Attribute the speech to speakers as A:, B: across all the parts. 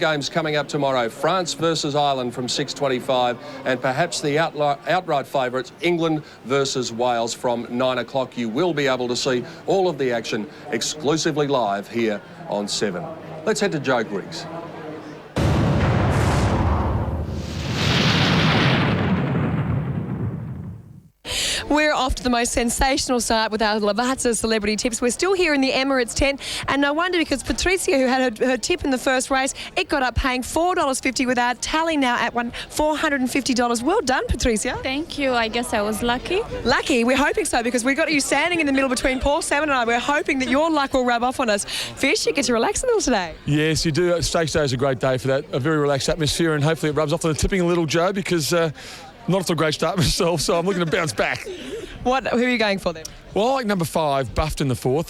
A: Games coming up tomorrow, France versus Ireland from 6:25, and perhaps the outright favourites, England versus Wales from 9 o'clock. You will be able to see all of the action exclusively live here on 7. Let's head to Joe Griggs.
B: We're off to the most sensational start with our Lavazza Celebrity Tips. We're still here in the Emirates tent, and no wonder, because Patricia, who had her tip in the first race, it got up paying $4.50 with our tally now at $450. Well done, Patricia.
C: Thank you. I guess I was lucky.
B: Lucky? We're hoping so, because we've got you standing in the middle between Paul Salmon and I. We're hoping that your luck will rub off on us. Fish, you get to relax a little today.
D: Yes, you do. Stakes Day is a great day for that. A very relaxed atmosphere, and hopefully it rubs off on the tipping a little, Joe, because not off to a great start myself, so I'm looking to bounce back.
B: Who are you going for then?
D: Well, I like number 5, Buffed in the 4th.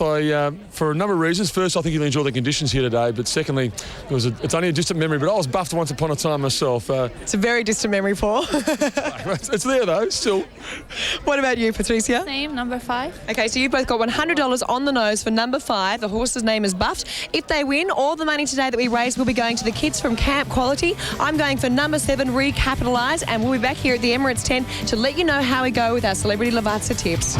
D: For a number of reasons. First, I think you'll enjoy the conditions here today. But secondly, it's only a distant memory, but I was buffed once upon a time myself.
B: It's a very distant memory, Paul.
D: It's there, though, still.
B: What about you, Patricia?
C: Same, number 5.
B: Okay, so you've both got $100 on the nose for number 5. The horse's name is Buffed. If they win, all the money today that we raise will be going to the kids from Camp Quality. I'm going for number 7, Recapitalise, and we'll be back here at the Emirates 10 to let you know how we go with our Celebrity Lavazza tips.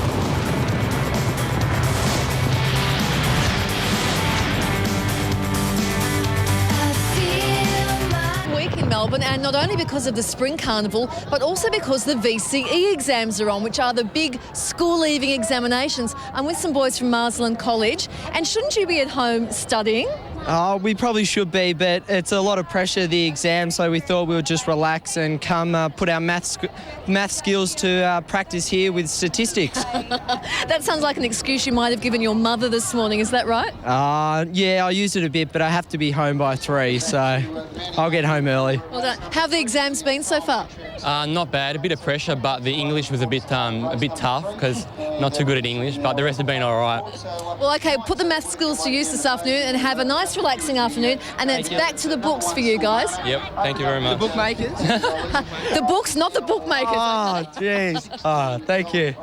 E: Melbourne, and not only because of the Spring Carnival, but also because the VCE exams are on, which are the big school-leaving examinations. I'm with some boys from Marsland College, and shouldn't you be at home studying?
F: We probably should be, but it's a lot of pressure, the exam, so we thought we would just relax and come put our math skills to practice here with statistics.
E: That sounds like an excuse you might have given your mother this morning, is that right?
F: Yeah, I used it a bit, but I have to be home by 3, so I'll get home early.
E: Well done. How have the exams been so far?
G: Not bad, a bit of pressure, but the English was a bit tough because not too good at English, but the rest have been all right.
E: Well, okay, put the math skills to use this afternoon and have a nice relaxing afternoon, and then it's back to the books for you guys.
G: Yep, thank you very much.
F: The bookmakers?
E: The books, not the bookmakers.
F: Oh, jeez. Thank you.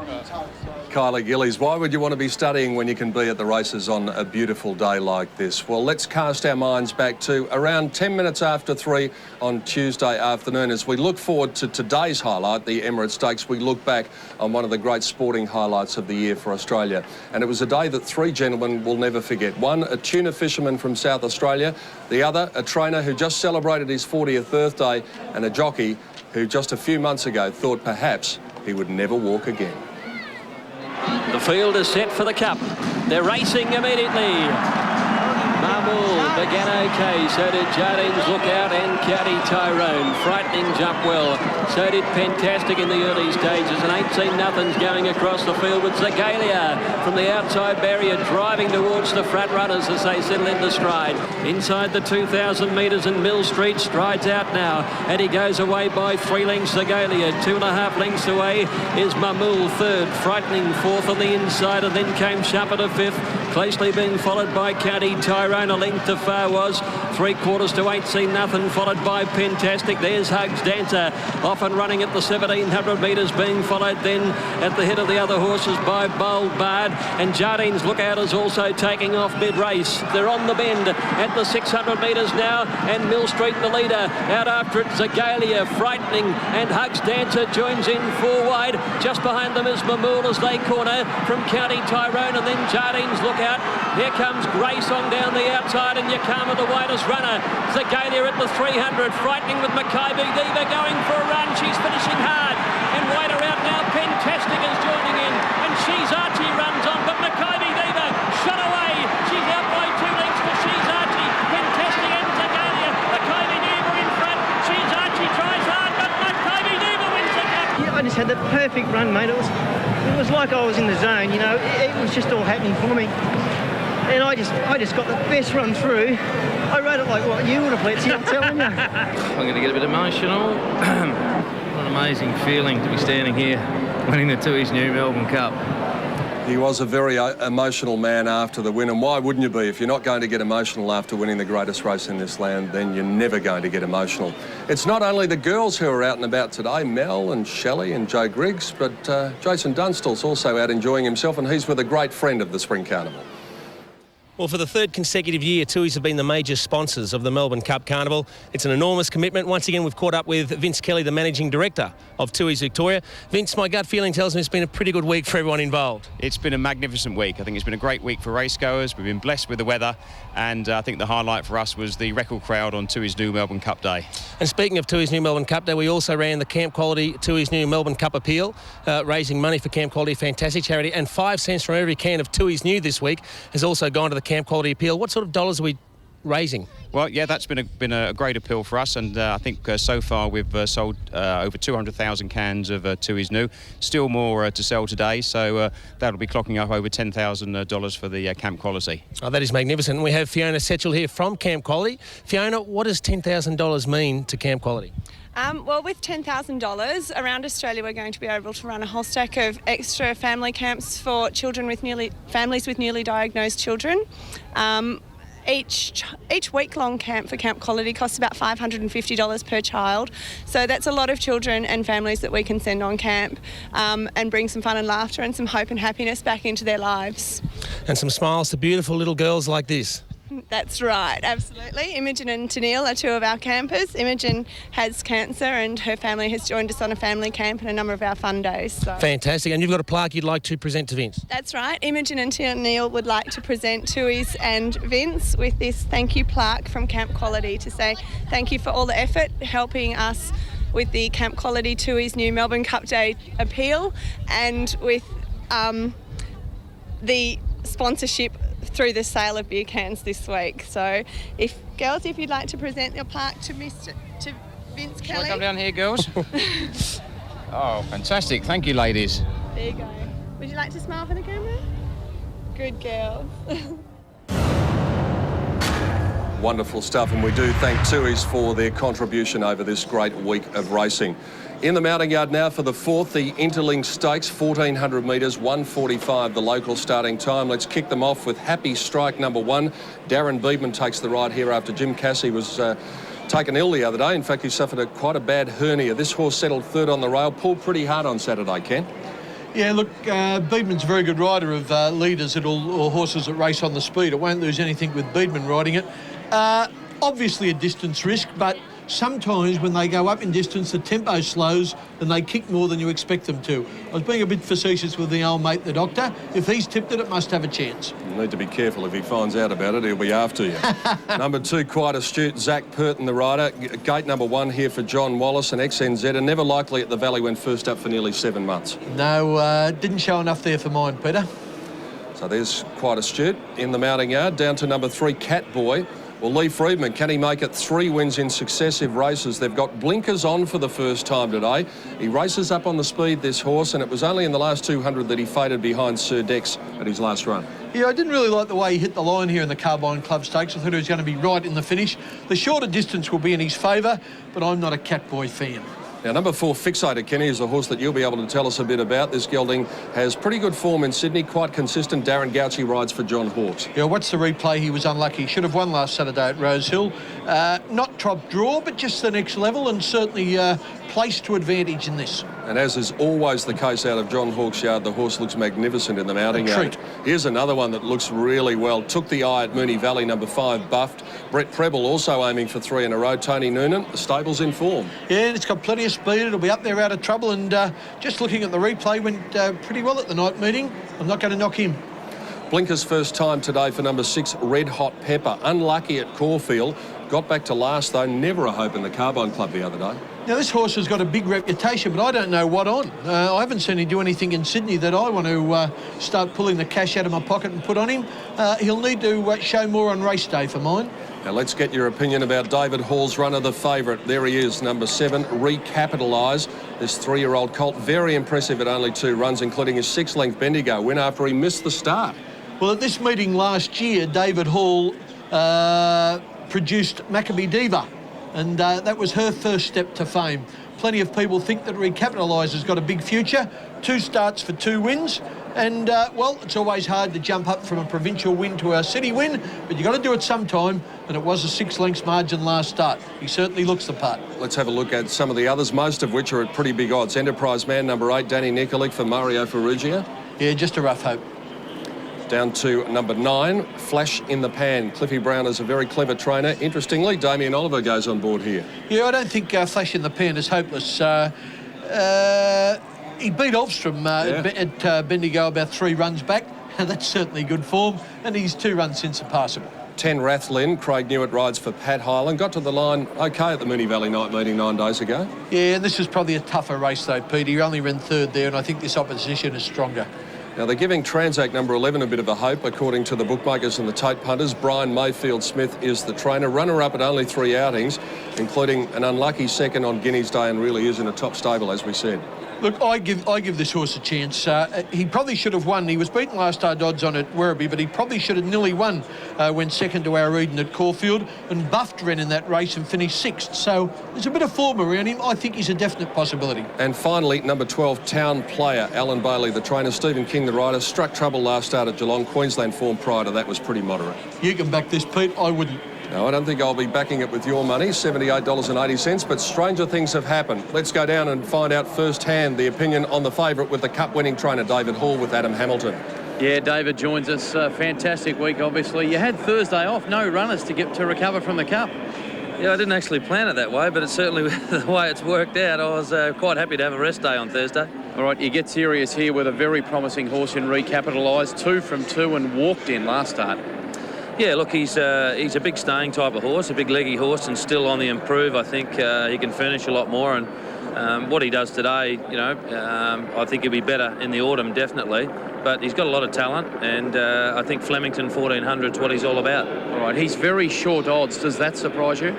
A: Kylie Gillies, why would you want to be studying when you can be at the races on a beautiful day like this? Well, let's cast our minds back to around 10 minutes after 3 on Tuesday afternoon. As we look forward to today's highlight, the Emirates Stakes, we look back on one of the great sporting highlights of the year for Australia. And it was a day that 3 gentlemen will never forget. One, a tuna fisherman from South Australia. The other, a trainer who just celebrated his 40th birthday, and a jockey who just a few months ago thought perhaps he would never walk again.
H: The field is set for the Cup. They're racing immediately. Marmul began okay, so did Jardines Lookout and County Tyrone. Frightening jump well. So did Fantastic in the early stages, and 18-0's going across the field with Zagalia from the outside barrier, driving towards the front runners as they settle into stride. Inside the 2,000 metres, and Mill Street strides out now, and he goes away by 3 lengths. Zagalia 2.5 lengths away is Marmul third, frightening 4th on the inside, and then came Sharper to 5th, closely being followed by County Tyrone. A length to far was 3/4 to 18-0, followed by Fantastic. There's Hugs Dancer off and running at the 1,700 metres, being followed then at the head of the other horses by Bold Bard, and Jardines Lookout is also taking off mid-race. They're on the bend at the 600 metres now, and Mill Street the leader. Out after it, Zagalia frightening, and Hugs Dancer joins in 4 wide. Just behind them is Mamul as they corner from County Tyrone, and then Jardines Lookout. Here comes Grace on down the outside, and Yakama the widest runner. Zagalia at the 300, frightening with Mackay Diva going for a run. She's finishing hard, and wider out now, Fantastic is joining in, and She's Archie runs on, but Mackay Diva shot away. She's out by 2 lengths for She's Archie. Fantastic and Zagalia. Mackay Diva in front. She's Archie tries hard, but Mackay Diva wins the Cup.
I: Yeah, I just had the perfect run, mate. It was like I was in the zone, you know. It was just all happening for me. And I just got the best run through. I rode it like what you would have, Letty, I'm telling you.
H: I'm going to get a bit emotional. What an amazing feeling to be standing here winning the Tui's New Melbourne Cup.
A: He was a very emotional man after the win, and why wouldn't you be? If you're not going to get emotional after winning the greatest race in this land, then you're never going to get emotional. It's not only the girls who are out and about today, Mel and Shelley and Joe Griggs, but Jason Dunstall's also out enjoying himself, and he's with a great friend of the Spring Carnival.
J: Well, for the third consecutive year, Tui's have been the major sponsors of the Melbourne Cup Carnival. It's an enormous commitment. Once again, we've caught up with Vince Kelly, the Managing Director of Tui's Victoria. Vince, my gut feeling tells me it's been a pretty good week for everyone involved.
K: It's been a magnificent week. I think it's been a great week for racegoers. We've been blessed with the weather, and I think the highlight for us was the record crowd on Tui's new Melbourne Cup Day.
J: And speaking of Tui's new Melbourne Cup Day, we also ran the Camp Quality Tui's new Melbourne Cup Appeal, raising money for Camp Quality, fantastic charity, and 5 cents from every can of Tui's new this week has also gone to the Camp Quality Appeal. What sort of dollars are we raising?
K: Well, yeah, that's been a great appeal for us, and I think so far we've sold over 200,000 cans of Tui's new. Still more to sell today, so that'll be clocking up over $10,000 for the Camp Quality.
J: Oh, that is magnificent. We have Fiona Setchell here from Camp Quality. Fiona, what does $10,000 mean to Camp Quality?
L: Well, with $10,000 around Australia, we're going to be able to run a whole stack of extra family camps for families with newly diagnosed children. Each week-long camp for Camp Quality costs about $550 per child. So that's a lot of children and families that we can send on camp and bring some fun and laughter and some hope and happiness back into their lives.
J: And some smiles to beautiful little girls like this.
L: That's right, absolutely. Imogen and Tennille are two of our campers. Imogen has cancer and her family has joined us on a family camp and a number of our fun days. So.
J: Fantastic. And you've got a plaque you'd like to present to Vince?
L: That's right. Imogen and Tennille would like to present Tui's and Vince with this thank you plaque from Camp Quality to say thank you for all the effort helping us with the Camp Quality Tui's new Melbourne Cup Day appeal and with the sponsorship through the sale of beer cans this week. So, if you'd like to present your plaque to Vince Kelly.
M: Shall I come down here, girls? Oh, fantastic. Thank you, ladies.
L: There you go. Would you like to smile for the camera? Good girls.
A: Wonderful stuff, and we do thank Tui's for their contribution over this great week of racing. In the mounting yard now for the fourth, the Interlink Stakes, 1,400 metres, 1:45 the local starting time. Let's kick them off with Happy Strike number 1. Darren Beedman takes the ride here after Jim Cassie was taken ill the other day. In fact, he suffered quite a bad hernia. This horse settled third on the rail, pulled pretty hard on Saturday, Ken.
N: Yeah, look, Beedman's a very good rider of leaders or horses that race on the speed. It won't lose anything with Beedman riding it. Obviously a distance risk, but sometimes when they go up in distance, the tempo slows and they kick more than you expect them to. I was being a bit facetious with the old mate, the doctor. If he's tipped it, it must have a chance.
A: You need to be careful. If he finds out about it, he'll be after you. Number 2, quite astute, Zach Purton, the rider. Gate number 1 here for John Wallace and XNZ, and never likely at the Valley when first up for nearly 7 months.
N: No, didn't show enough there for mine, Peter.
A: So there's quite astute in the mounting yard. Down to number 3, Catboy. Well, Lee Friedman, can he make it 3 wins in successive races? They've got blinkers on for the first time today. He races up on the speed, this horse, and it was only in the last 200 that he faded behind Sir Dex at his last run.
N: Yeah, I didn't really like the way he hit the line here in the Carbine Club Stakes. I thought he was going to be right in the finish. The shorter distance will be in his favour, but I'm not a Catboy fan.
A: Now, number 4, Fixator, Kenny, is a horse that you'll be able to tell us a bit about. This gelding has pretty good form in Sydney, quite consistent. Darren Gauci rides for John Hawkes.
N: Yeah, what's the replay? He was unlucky. Should have won last Saturday at Rosehill. Not top draw, but just the next level, and certainly placed to advantage in this.
A: And as is always the case out of John Hawkes' yard, the horse looks magnificent in the mounting yard. Here's another one that looks really well. Took the eye at Moonee Valley, number 5, Buffed. Brett Preble also aiming for 3 in a row. Tony Noonan, the stable's in form.
N: Yeah, and it's got plenty of speed. It'll be up there out of trouble. And just looking at the replay, went pretty well at the night meeting. I'm not going to knock him.
A: Blinker's first time today for number 6, Red Hot Pepper. Unlucky at Caulfield. Got back to last, though. Never a hope in the Carbine Club the other day.
N: Now, this horse has got a big reputation, but I don't know what on. I haven't seen him do anything in Sydney that I want to start pulling the cash out of my pocket and put on him. He'll need to show more on race day for mine.
A: Now, let's get your opinion about David Hall's runner, the favourite. There he is, number 7, Recapitalise. This 3-year-old colt, very impressive at only 2 runs, including his 6-length Bendigo win after he missed the start.
N: Well, at this meeting last year, David Hall produced Maccabee Diva, and that was her first step to fame. Plenty of people think that Recapitalise has got a big future. 2 starts for 2 wins. And, well, it's always hard to jump up from a provincial win to a city win, but you've got to do it sometime, and it was a 6 lengths margin last start. He certainly looks the part.
A: Let's have a look at some of the others, most of which are at pretty big odds. Enterprise Man, number 8, Danny Nikolic for Mario Ferrugia.
N: Yeah, just a rough hope.
A: Down to number 9, Flash in the Pan. Cliffy Brown is a very clever trainer. Interestingly, Damien Oliver goes on board here.
N: Yeah, I don't think Flash in the Pan is hopeless. He beat Olfstrom at Bendigo about 3 runs back. That's certainly good form, and he's 2 runs since impossible.
A: 10 Rathlin, Craig Newitt rides for Pat Hyland. Got to the line okay at the Moonee Valley night meeting 9 days ago.
N: Yeah, and this is probably a tougher race though, Pete. He only ran 3rd there, and I think this opposition is stronger.
A: Now, they're giving Transact number 11 a bit of a hope, according to the bookmakers and the Tate punters. Brian Mayfield Smith is the trainer, runner-up at only 3 outings, including an unlucky second on Guineas Day, and really is in a top stable, as we said.
N: Look, I give this horse a chance. He probably should have won. He was beaten last start odds on at Werribee, but he probably should have nearly won when second to our Eden at Caulfield. And Buffed ran in that race and finished 6th. So there's a bit of form around him. I think he's a definite possibility.
A: And finally, number 12, Town Player. Alan Bailey, the trainer. Stephen King, the rider. Struck trouble last start at Geelong. Queensland form prior to that was pretty moderate.
N: You can back this, Pete. I wouldn't.
A: No, I don't think I'll be backing it with your money, $78.80, but stranger things have happened. Let's go down and find out firsthand the opinion on the favourite with the Cup-winning trainer, David Hall, with Adam Hamilton.
O: Yeah, David joins us. Fantastic week, obviously. You had Thursday off, no runners to recover from the Cup.
P: Yeah, I didn't actually plan it that way, but it's certainly the way it's worked out. I was quite happy to have a rest day on Thursday.
O: All right, you get serious here with a very promising horse in Recapitalised, 2 from 2 and walked in last start.
P: Yeah, look, he's a big staying type of horse, a big leggy horse, and still on the improve. I think he can furnish a lot more, and what he does today, I think he'll be better in the autumn, definitely. But he's got a lot of talent, and I think Flemington 1400 is what he's all about.
O: All right, he's very short odds. Does that surprise you?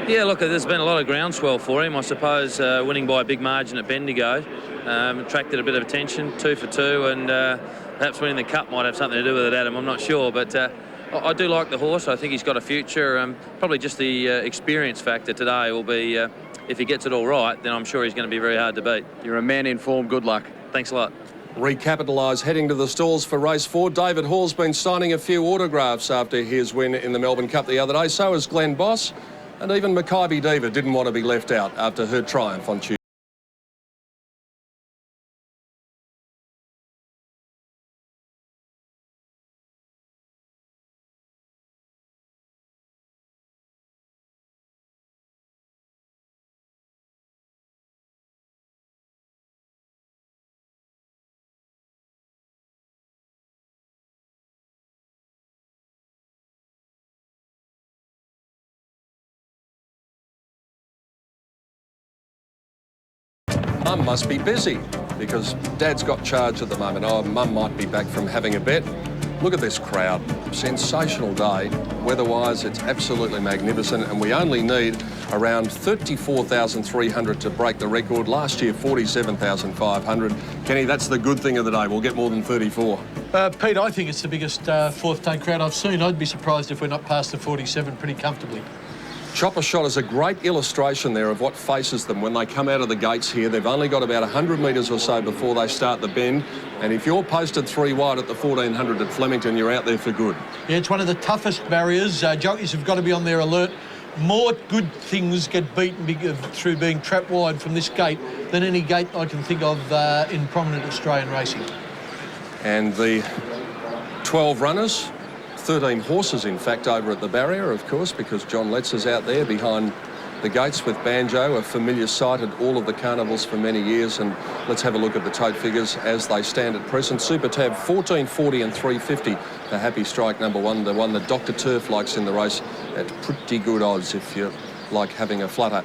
P: Yeah, look, there's been a lot of groundswell for him. I suppose winning by a big margin at Bendigo attracted a bit of attention, 2 for 2, and perhaps winning the Cup might have something to do with it, Adam. I'm not sure, but I do like the horse. I think he's got a future. Probably just the experience factor today will be, if he gets it all right, then I'm sure he's going to be very hard to beat.
O: You're a man in form. Good luck.
P: Thanks a lot.
A: Recapitalise heading to the stalls for race 4. David Hall's been signing a few autographs after his win in the Melbourne Cup the other day. So has Glenn Boss, and even Makybe Diva didn't want to be left out after her triumph on Tuesday. Mum must be busy because Dad's got charge at the moment. Oh, Mum might be back from having a bet. Look at this crowd. Sensational day. Weather-wise, it's absolutely magnificent, and we only need around 34,300 to break the record. Last year, 47,500. Kenny, that's the good thing of the day. We'll get more than 34.
N: Pete, I think it's the biggest fourth day crowd I've seen. I'd be surprised if we're not past the 47 pretty comfortably.
A: Chopper Shot is a great illustration there of what faces them when they come out of the gates here. They've only got about 100 metres or so before they start the bend. And if you're posted 3 wide at the 1400 at Flemington, you're out there for good. Yeah, it's one of the toughest barriers. Jockeys have got to be on their alert. More good things get beaten through being trapped wide from this gate than any gate I can think of in prominent Australian racing. And the 12 runners, 13 horses, in fact, over at the barrier, of course, because John Letts is out there behind the gates with Banjo, a familiar sight at all of the carnivals for many years. And let's have a look at the tote figures as they stand at present. Super Tab 1440 and 350 for Happy Strike number 1, the one that Dr. Turf likes in the race at pretty good odds if you like having a flutter.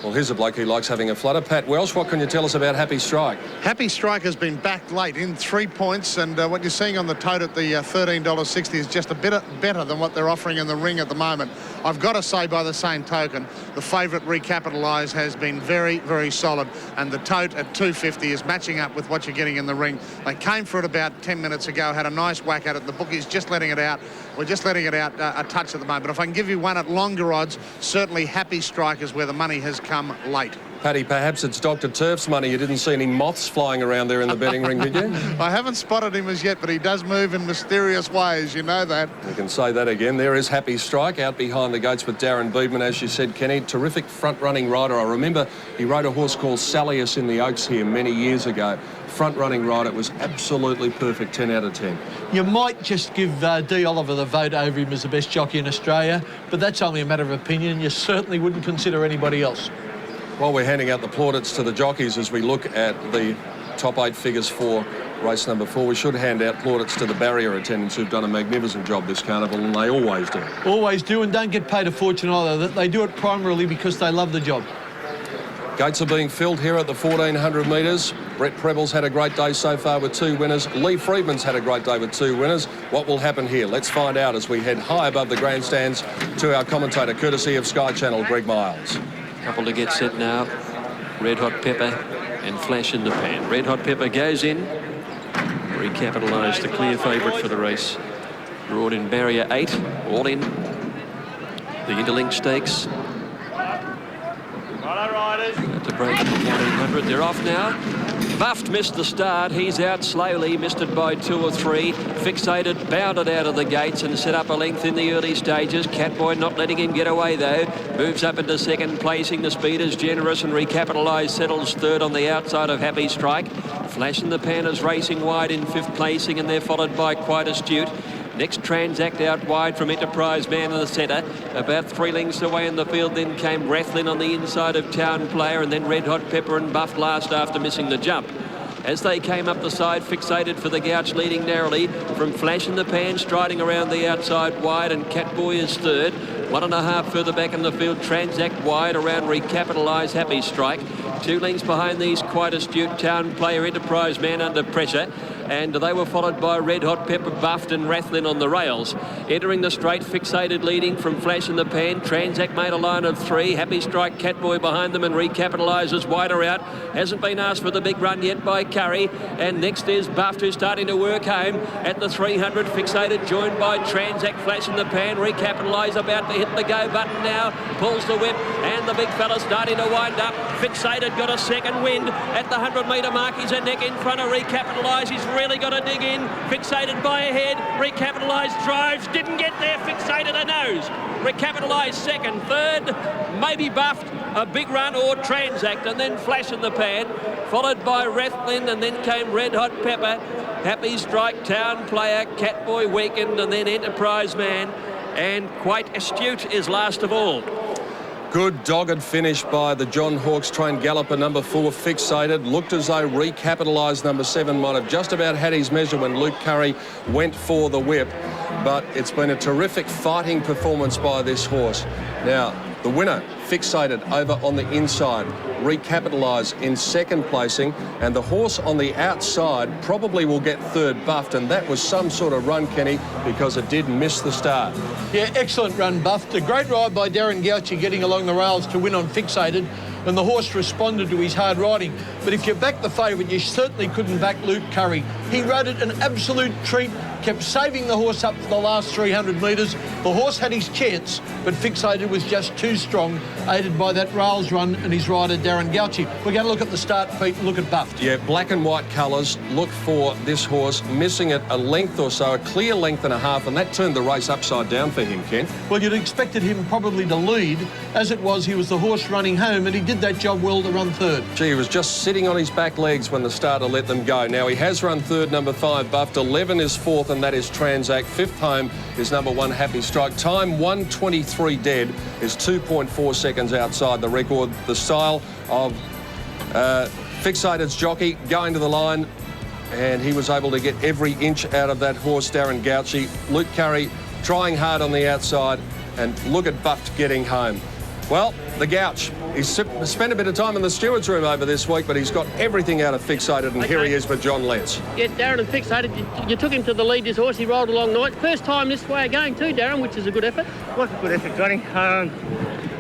A: Well, here's a bloke who likes having a flutter. Pat Welsh, what can you tell us about Happy Strike?
Q: Happy Strike has been backed late in 3 points, and what you're seeing on the tote at the $13.60 is just a bit better than what they're offering in the ring at the moment. I've got to say, by the same token, the favourite Recapitalise has been very, very solid, and the tote at $2.50 is matching up with what you're getting in the ring. They came for it about 10 minutes ago, had a nice whack at it. The bookie's just letting it out. We're just letting it out a touch at the moment. But if I can give you one at longer odds, certainly Happy Strike is where the money has come late.
A: Paddy, perhaps it's Dr. Turf's money. You didn't see any moths flying around there in the betting ring, did you?
Q: I haven't spotted him as yet, but he does move in mysterious ways, you know that.
A: You can say that again. There is Happy Strike out behind the gates with Darren Beedman, as you said, Kenny. Terrific front-running rider. I remember he rode a horse called Salius in the Oaks here many years ago. Front-running rider. It was absolutely perfect, 10 out of 10.
N: You might just give D. Oliver the vote over him as the best jockey in Australia, but that's only a matter of opinion. You certainly wouldn't consider anybody else.
A: While we're handing out the plaudits to the jockeys as we look at the top 8 figures for race number 4, we should hand out plaudits to the barrier attendants who've done a magnificent job this carnival, and they always do.
N: Always do, and don't get paid a fortune either. They do it primarily because they love the job.
A: Gates are being filled here at the 1,400 metres. Brett Preble's had a great day so far with 2 winners. Lee Friedman's had a great day with 2 winners. What will happen here? Let's find out as we head high above the grandstands to our commentator, courtesy of Sky Channel, Greg Miles.
H: Couple to get set now. Red Hot Pepper and Flash in the Pan. Red Hot Pepper goes in. Recapitalised, the clear favourite for the race. Drawn in barrier 8, all in. The Interlink Stakes. To break the 1,400. They're off now. Buffed missed the start. He's out slowly, missed it by 2 or 3. Fixated, bounded out of the gates and set up a length in the early stages. Catboy not letting him get away though. Moves up into second placing. The speed is generous and Recapitalised settles third on the outside of Happy Strike. Flash in the Pan is racing wide in 5th placing, and they're followed by Quite Astute. Next, Transact out wide from Enterprise Man in the centre. About 3 lengths away in the field, then came Rathlin on the inside of Town Player, and then Red Hot Pepper and Buff last after missing the jump. As they came up the side, Fixated for the Gouch leading narrowly from Flash in the Pan, striding around the outside wide, and Catboy is third. 1.5 further back in the field, Transact wide around Recapitalised, Happy Strike. 2 lengths behind these, Quite Astute, Town Player, Enterprise Man under pressure. And they were followed by Red Hot Pepper, Buffed and Rathlin on the rails. Entering the straight, Fixated leading from Flash in the Pan. Transact made a line of 3. Happy Strike, Catboy behind them, and Recapitalises wider out. Hasn't been asked for the big run yet by Curry. And next is Buffed, who's starting to work home at the 300. Fixated, joined by Transact, Flash in the Pan. Recapitalise about to hit the go button now. Pulls the whip, and the big fella starting to wind up. Fixated got a second wind at the 100-metre mark. He's a neck in front of Recapitalise. He's really got to dig in. Fixated by ahead. Recapitalised drives. Didn't get there. Fixated a nose. Recapitalised second. Third, maybe Buffed. A big run or Transact. And then Flash in the Pan. Followed by Rathlin. And then came Red Hot Pepper. Happy Strike, Town Player, Catboy weakened. And then Enterprise Man. And Quite Astute is last of all.
A: Good dogged finish by the John Hawkes trained galloper number 4, Fixated. Looked as though Recapitalised number 7 might have just about had his measure when Luke Curry went for the whip. But it's been a terrific fighting performance by this horse. Now, the winner, Fixated, over on the inside. Recapitalised in second placing, and the horse on the outside probably will get third, Buffed, and that was some sort of run, Kenny, because it did miss the start.
N: Yeah, excellent run, Buffed. A great ride by Darren Gouchy getting along the rails to win on Fixated, and the horse responded to his hard riding. But if you back the favourite, you certainly couldn't back Luke Curry. He rode it an absolute treat, kept saving the horse up for the last 300 metres. The horse had his chance, but Fixated was just too strong, aided by that rails run and his rider, Darren Gouchy. We're going to look at the start, Pete, and look at Buffed.
A: Yeah, black and white colours. Look for this horse missing it a length or so, a clear length and a half, and that turned the race upside down for him, Ken.
N: Well, you'd expected him probably to lead. As it was, he was the horse running home, and he did that job well to run third.
A: Gee, he was just sitting on his back legs when the starter let them go. Now, he has run third, number 5, Buffed. 11 is fourth, and that is Transact. 5th home is number 1, Happy Strike. Time 1:23 dead is 2.4 seconds outside the record. The style of Fixated's jockey going to the line, and he was able to get every inch out of that horse, Darren Gouchy. Luke Curry trying hard on the outside, and look at Buffed getting home. Well, the Gouch, he's spent a bit of time in the steward's room over this week, but he's got everything out of Fixated, and here he is with John Letts.
R: Yeah, Darren and Fixated, you took him to the lead, this horse. He rolled along night. First time this way of going too, Darren, which is a good effort.
I: What's a good effort, Johnny? I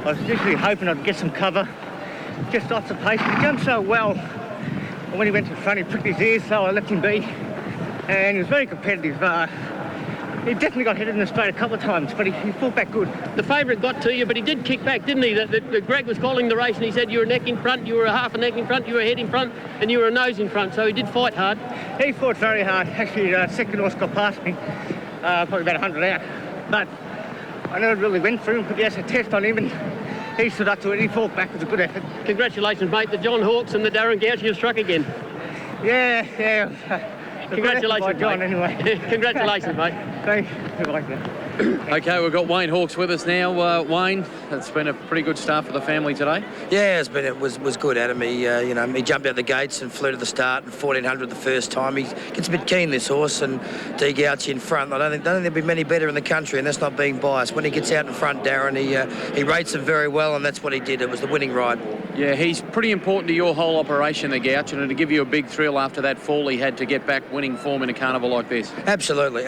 I: was usually hoping I'd get some cover. Just lots of pace. He jumped so well. And when he went to front, he pricked his ears, so I left him be. And he was very competitive.
R: He definitely got hit in the straight a couple of times, but he fought back good. The favourite got to you, but he did kick back, didn't he? Greg was calling the race and he said you were a neck in front, you were a half a neck in front, you were a head in front, and you were a nose in front, so he did fight hard. He fought very hard. Actually, second horse got past me, probably about 100 out. But I never really went for him, but yes, a test on him, and he stood up to it. He fought back. It was a good effort. Congratulations, mate. The John Hawkes and the Darren Goucher have struck again. Yeah. Congratulations, John, mate. Anyway. Congratulations, mate. Thanks.
O: Okay, we've got Wayne Hawkes with us now. Wayne, it's been a pretty good start for the family today.
S: Yeah, it was good, Adam. He he jumped out the gates and flew to the start and 1400 the first time. He gets a bit keen, this horse, and De Goucher in front. I don't think there'll be many better in the country, and that's not being biased. When he gets out in front, Darren, he rates him very well, and that's what he did. It was the winning ride.
O: Yeah, he's pretty important to your whole operation, the Goucher, and to give you a big thrill after that fall he had to get back winning form in a carnival like this.
S: Absolutely.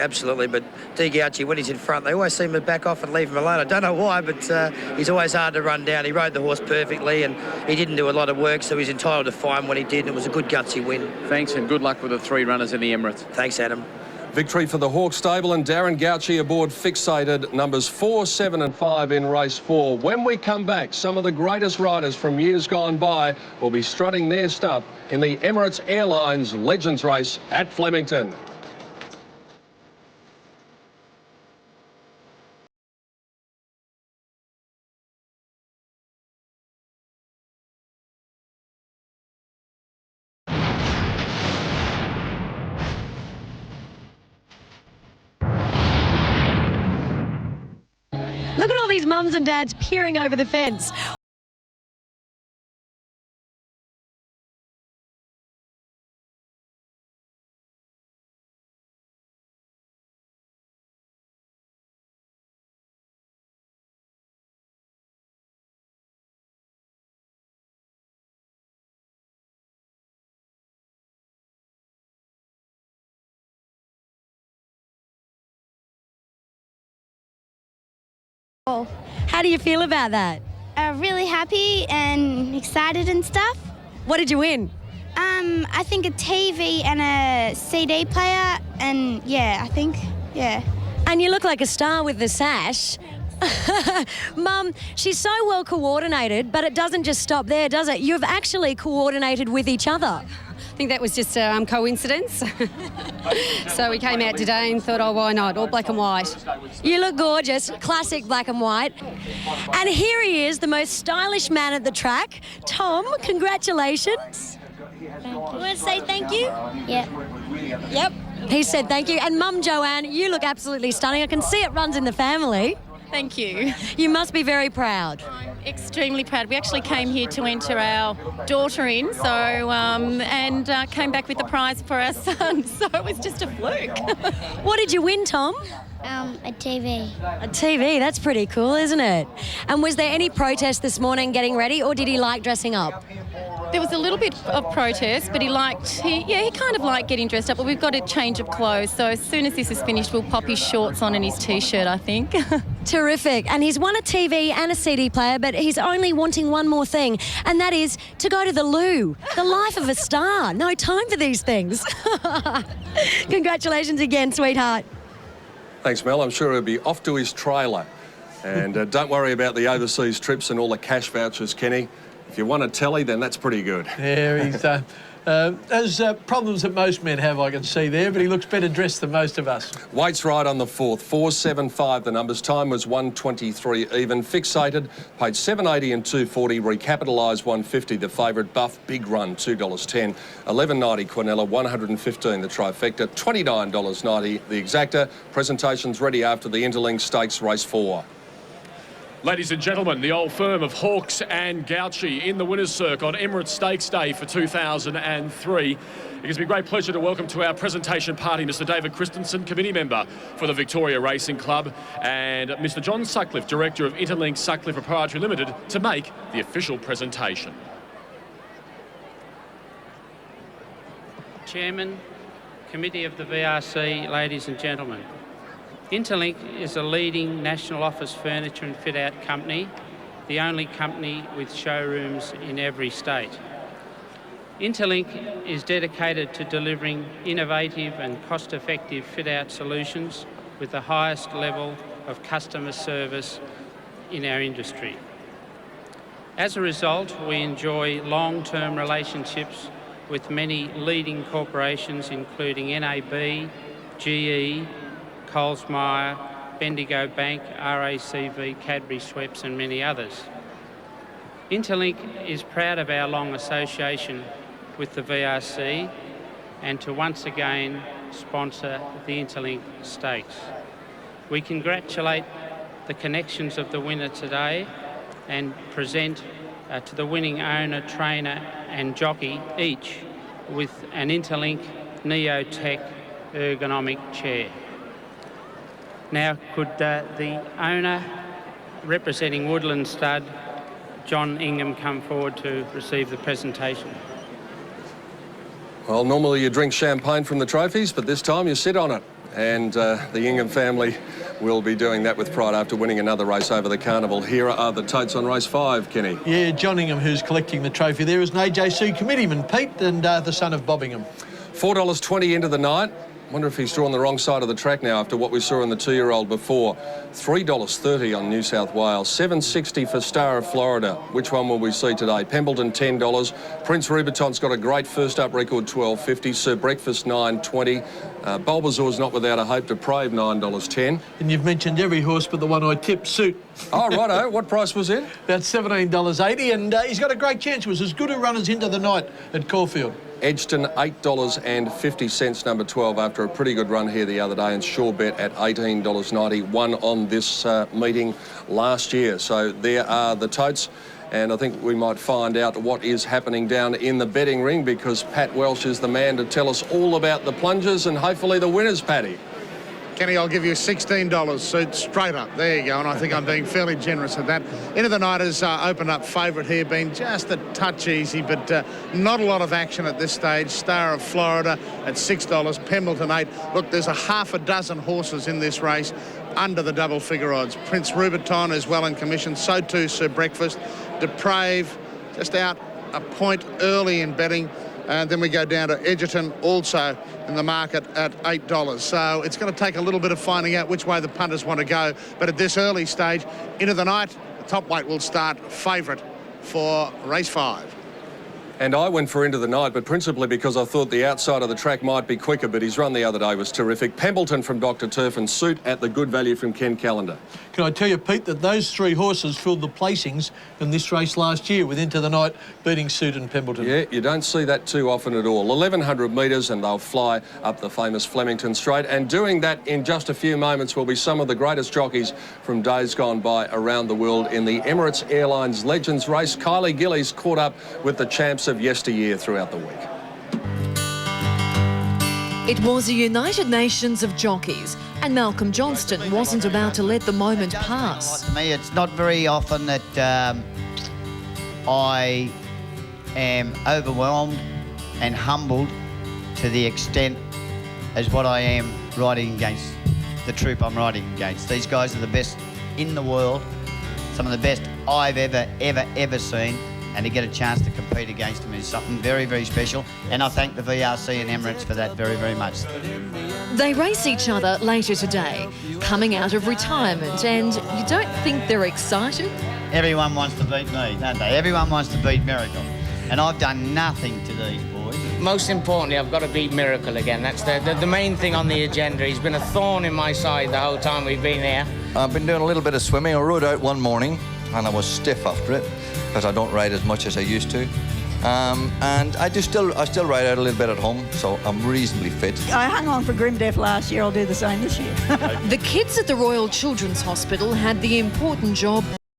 S: But De Goucher, when he's in front, they always seem to back off and leave him alone. I don't know why, but he's always hard to run down. He rode the horse perfectly, and he didn't do a lot of work, so he's entitled to find when he did, and it was a good gutsy win.
O: Thanks, and good luck with the 3 runners in the Emirates.
S: Thanks, Adam.
A: Victory for the Hawks stable and Darren Goucher aboard Fixated, numbers 4, 7 and 5 in race 4. When we come back, some of the greatest riders from years gone by will be strutting their stuff in the Emirates Airlines Legends Race at Flemington.
B: Look at all these mums and dads peering over the fence. How do you feel about that?
T: Really happy and excited and stuff.
B: What did you win?
T: I think a TV and a CD player, and yeah.
B: And you look like a star with the sash. Mum, she's so well coordinated, but it doesn't just stop there, does it? You've actually coordinated with each other.
U: I think that was just coincidence. So we came out today and thought, oh, why not? All black and white.
B: You look gorgeous, classic black and white. And here he is, the most stylish man at the track. Tom, congratulations.
T: You want to say thank you?
B: Yep. He said thank you. And Mum Joanne, you look absolutely stunning. I can see it runs in the family.
C: Thank you.
B: You must be very proud.
C: I'm extremely proud. We actually came here to enter our daughter in, and came back with the prize for our son. So it was just a fluke.
B: What did you win, Tom?
T: A TV.
B: A TV, that's pretty cool, isn't it? And was there any protest this morning getting ready, or did he like dressing up?
C: There was a little bit of protest, but he kind of liked getting dressed up, but we've got a change of clothes. So as soon as this is finished, we'll pop his shorts on and his T-shirt, I think.
B: Terrific. And he's won a TV and a CD player, but he's only wanting one more thing, and that is to go to the loo. The life of a star. No time for these things. Congratulations again, sweetheart.
A: Thanks, Mel. I'm sure he'll be off to his trailer. And don't worry about the overseas trips and all the cash vouchers, Kenny. If you want a telly, then that's pretty good.
N: Yeah, he's there's problems that most men have, I can see there, but he looks better dressed than most of us.
A: Waits right on the 4th, 4.75 the numbers. Time was 1.23 even. Fixated, paid $7.80 and $2.40. Recapitalised $1.50. The favourite Buff, big run, $2.10. $11.90 Quinella, $115 the trifecta, $29.90 the exacta. Presentations ready after the Interlink Stakes race 4.
V: Ladies and gentlemen, the old firm of Hawkes and Goucher in the Winners' Cirque on Emirates Stakes Day for 2003. It gives me great pleasure to welcome to our presentation party Mr. David Christensen, committee member for the Victoria Racing Club, and Mr. John Sutcliffe, director of Interlink Sutcliffe Proprietary Limited, to make the official presentation.
W: Chairman, Committee of the VRC, ladies and gentlemen. Interlink is a leading national office furniture and fit-out company, the only company with showrooms in every state. Interlink is dedicated to delivering innovative and cost-effective fit-out solutions with the highest level of customer service in our industry. As a result, we enjoy long-term relationships with many leading corporations including NAB, GE, Coles-Myer, Bendigo Bank, RACV, Cadbury Schweppes and many others. Interlink is proud of our long association with the VRC and to once again sponsor the Interlink Stakes. We congratulate the connections of the winner today and present to the winning owner, trainer and jockey each with an Interlink Neotech ergonomic chair. Now could the owner representing Woodland Stud, John Ingham, come forward to receive the presentation.
A: Well, normally you drink champagne from the trophies, but this time you sit on it. And the Ingham family will be doing that with pride after winning another race over the carnival. Here are the totes on race 5, Kenny.
N: Yeah, John Ingham, who's collecting the trophy there, is an AJC committeeman, Pete, and the son of Bob Ingham.
A: $4.20 into the night. Wonder if he's drawn the wrong side of the track now after what we saw in the 2-year-old before. $3.30 on New South Wales. $7.60 for Star of Florida. Which one will we see today? Pembleton, $10. Prince Rubiton's got a great first up record, $12.50. Sir Breakfast, $9.20. Bulbasaur's not without a hope. Depraved, $9.10.
N: And you've mentioned every horse but the one I tipped, Suit.
A: Oh, righto. What price was it?
N: About $17.80, and he's got a great chance. It was as good a run as into the night at Caulfield.
A: Edgston, $8.50, number 12, after a pretty good run here the other day, and Sure Bet at $18.90, won on this meeting last year. So there are the totes, and I think we might find out what is happening down in the betting ring, because Pat Welsh is the man to tell us all about the plungers and hopefully the winners, Paddy.
Q: Kenny, I'll give you $16, Suit, straight up. There you go, and I think I'm being fairly generous at that. Into the Night has opened up favourite here, been just a touch easy, but not a lot of action at this stage. Star of Florida at $6, Pembleton 8. Look, there's a half a dozen horses in this race under the double figure odds. Prince Rubiton is well in commission, so too Sir Breakfast. Deprave just out a point early in betting. And then we go down to Edgerton, also in the market at $8. So it's going to take a little bit of finding out which way the punters want to go. But at this early stage, Into the Night, the top weight will start favourite for race 5.
A: And I went for Into the Night, but principally because I thought the outside of the track might be quicker, but his run the other day was terrific. Pembleton from Dr. Turf and Suit at the good value from Ken Callender.
N: Can I tell you, Pete, that those three horses filled the placings in this race last year with Into the Night beating Suit and Pembleton.
A: Yeah, you don't see that too often at all. 1,100 metres and they'll fly up the famous Flemington Straight. And doing that in just a few moments will be some of the greatest jockeys from days gone by around the world in the Emirates Airlines Legends race. Kylie Gillies caught up with the champs of yesteryear throughout the week.
D: It was a United Nations of jockeys, and Malcolm Johnston wasn't about to let the moment pass.
E: To me, it's not very often that I am overwhelmed and humbled to the extent as what I am riding against the troop I'm riding against. These guys are the best in the world, some of the best I've ever seen. And to get a chance to compete against them is something very, very special. And I thank the VRC and Emirates for that very, very much.
D: They race each other later today, coming out of retirement, and you don't think they're excited?
E: Everyone wants to beat me, don't they? Everyone wants to beat Miracle. And I've done nothing to these boys.
G: Most importantly, I've got to beat Miracle again. That's the main thing on the agenda. He's been a thorn in my side the whole time we've been here.
X: I've been doing a little bit of swimming. I rode out one morning and I was stiff after it, because I don't ride as much as I used to. And I still ride out a little bit at home, so I'm reasonably fit.
Y: I hung on for Grimdeath last year. I'll do the same this year.
D: The kids at the Royal Children's Hospital had the important job